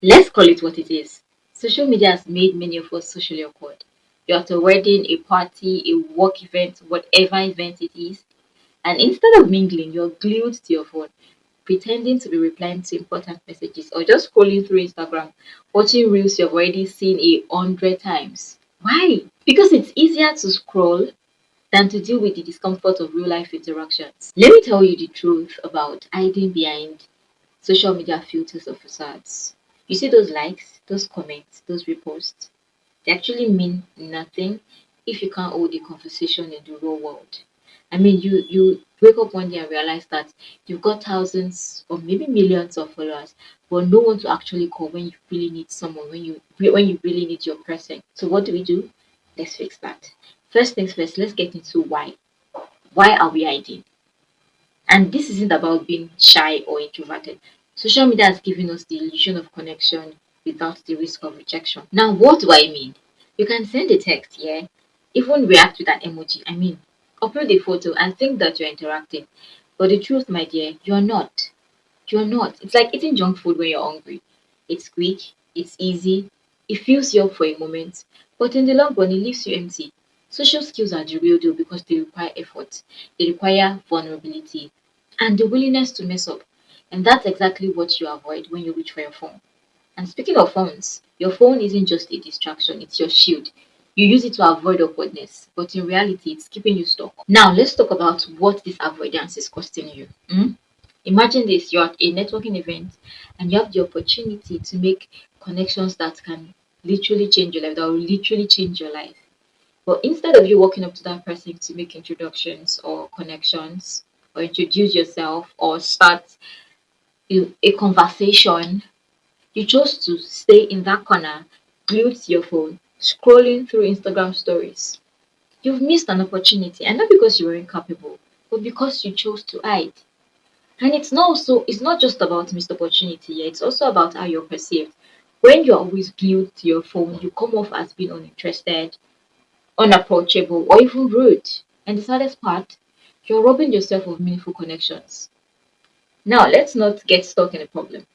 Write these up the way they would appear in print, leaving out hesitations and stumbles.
Let's call it what it is. Social media has made many of us socially awkward. You're at a wedding, a party, a work event, whatever event it is, and instead of mingling, you're glued to your phone, pretending to be replying to important messages or just scrolling through Instagram, watching reels you've already seen 100 times. Why? Because it's easier to scroll than to deal with the discomfort of real life interactions. Let me tell you the truth about hiding behind social media filters or facades. You see those likes, those comments, those reposts, they actually mean nothing if you can't hold a conversation in the real world. I mean, you wake up one day and realize that you've got thousands or maybe millions of followers, but no one to actually call when you really need someone, when you really need your person. So what do we do? Let's fix that. First things first, let's get into why. Why are we hiding? And this isn't about being shy or introverted. Social media has given us the illusion of connection without the risk of rejection. Now, what do I mean? You can send a text, yeah, even react with an emoji. I mean, upload a photo and think that you're interacting. But the truth, my dear, you're not. You're not. It's like eating junk food when you're hungry. It's quick, it's easy, it fills you up for a moment, but in the long run, it leaves you empty. Social skills are the real deal because they require effort, they require vulnerability, and the willingness to mess up. And that's exactly what you avoid when you reach for your phone. And speaking of phones, your phone isn't just a distraction, it's your shield. You use it to avoid awkwardness, but in reality, it's keeping you stuck. Now, let's talk about what this avoidance is costing you. Imagine this, you're at a networking event and you have the opportunity to make connections that can literally change your life, that will literally change your life. But instead of you walking up to that person to make introductions or connections, or introduce yourself, or start a conversation, you chose to stay in that corner, glued to your phone, scrolling through Instagram stories. You've missed an opportunity, and not because you were incapable, but because you chose to hide. And it's not just about missed opportunity, yeah, it's also about how you're perceived. When you're always glued to your phone, you come off as being uninterested, unapproachable, or even rude. And the saddest part, you're robbing yourself of meaningful connections. Now, let's not get stuck in a problem.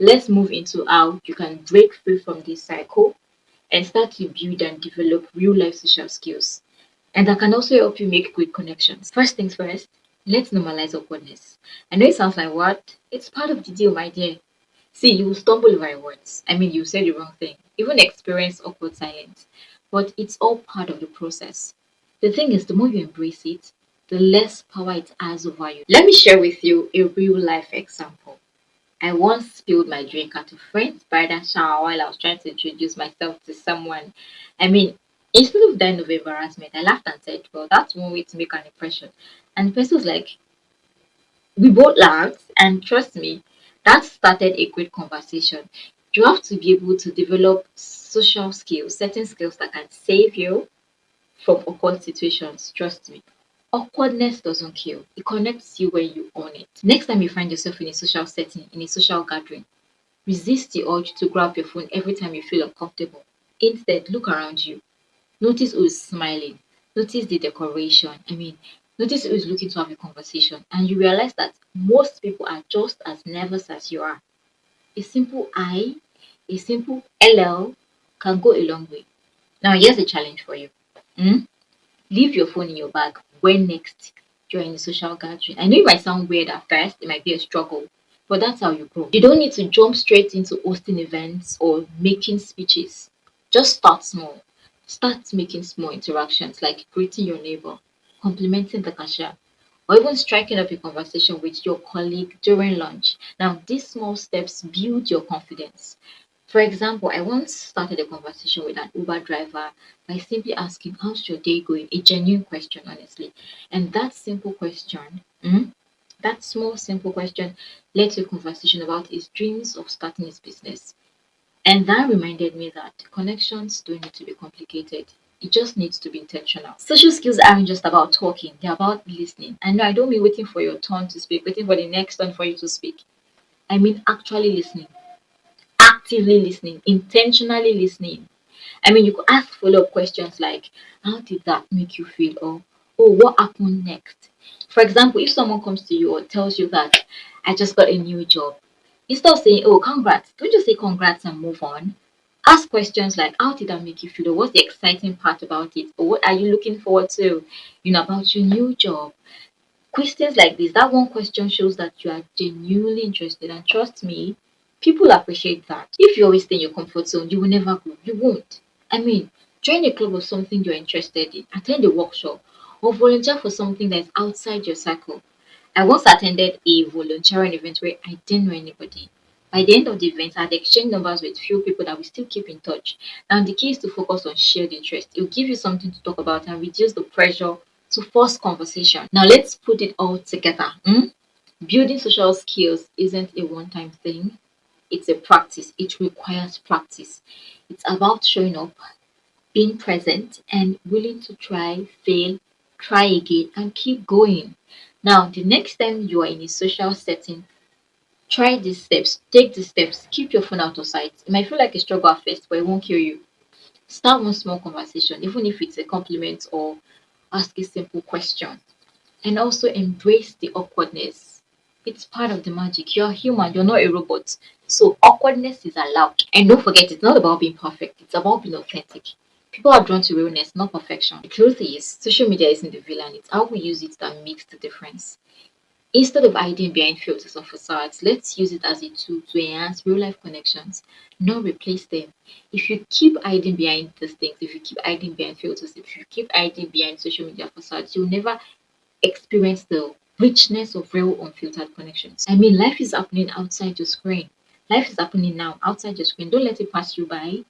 Let's move into how you can break free from this cycle and start to build and develop real life social skills. And that can also help you make quick connections. First things first, let's normalize awkwardness. I know it sounds like what? It's part of the deal, my dear. See, you will stumble over your words. I mean, you say the wrong thing, even experience awkward silence. But it's all part of the process. The thing is, the more you embrace it, the less power it has over you. Let me share with you a real life example. I once spilled my drink at a friend's bridal shower while I was trying to introduce myself to someone. I mean, instead of dying of embarrassment, I laughed and said, well, that's one way to make an impression. And the person was like, we both laughed, and trust me, that started a great conversation. You have to be able to develop social skills, certain skills that can save you from awkward situations. Trust me. Awkwardness doesn't kill, it connects you when you own it. Next time you find yourself in a social setting, in a social gathering, resist the urge to grab your phone every time you feel uncomfortable. Instead, look around you. Notice who is smiling. Notice the decoration. I mean, notice who is looking to have a conversation. And you realize that most people are just as nervous as you are. A simple I, a simple LL can go a long way. Now, here's a challenge for you. Hmm? Leave your phone in your bag when next you're in a social gathering. I know it might sound weird at first, it might be a struggle, but that's how you grow. You don't need to jump straight into hosting events or making speeches. Just start small. Start making small interactions like greeting your neighbor, complimenting the cashier, or even striking up a conversation with your colleague during lunch. Now, these small steps build your confidence. For example, I once started a conversation with an Uber driver by simply asking, how's your day going? A genuine question, honestly. And that simple question, that small, simple question led to a conversation about his dreams of starting his business. And that reminded me that connections don't need to be complicated. It just needs to be intentional. Social skills aren't just about talking, they're about listening. And no, I don't mean waiting for your turn to speak, waiting for the next turn for you to speak. I mean actually listening, actively listening, intentionally listening. I mean, you could ask follow up questions like, how did that make you feel? Or, oh, what happened next? For example, if someone comes to you or tells you that I just got a new job, Instead of saying, oh, congrats, don't just say congrats and move on. Ask questions like, how did that make you feel? Or what's the exciting part about it? Or what are you looking forward to, about your new job? Questions like this, that one question shows that you are genuinely interested. And trust me, people appreciate that. If you always stay in your comfort zone, you will never grow. You won't. I mean, join a club or something you're interested in, attend a workshop, or volunteer for something that's outside your circle. I once attended a volunteering event where I didn't know anybody. By the end of the event, I had exchanged numbers with few people that we still keep in touch. Now, the key is to focus on shared interest. It will give you something to talk about and reduce the pressure to force conversation. Now, let's put it all together. Building social skills isn't a one time thing, it's a practice. It requires practice. It's about showing up, being present, and willing to try, fail, try again, and keep going. Now, the next time you are in a social setting, try these steps, take these steps, keep your phone out of sight. It might feel like a struggle at first, but it won't kill you. Start one small conversation, even if it's a compliment or ask a simple question. And also embrace the awkwardness. It's part of the magic. You're human, you're not a robot. So awkwardness is allowed. And don't forget, it's not about being perfect, it's about being authentic. People are drawn to realness, not perfection. The truth is, social media isn't the villain, it's how we use it that makes the difference. Instead of hiding behind filters or facades, let's use it as a tool to enhance real life connections, not replace them. If you keep hiding behind these things, if you keep hiding behind filters, if you keep hiding behind social media facades, you'll never experience the richness of real unfiltered connections. I mean, life is happening outside your screen. Life is happening now outside your screen. Don't let it pass you by,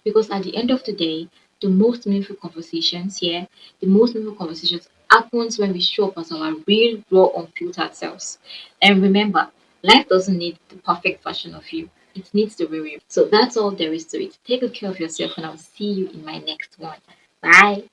because at the end of the day, the most meaningful conversations here, the most meaningful conversations happens when we show up as our real, raw, unfiltered selves. And remember, life doesn't need the perfect version of you. It needs the real you. So that's all there is to it. Take good care of yourself, and I'll see you in my next one. Bye.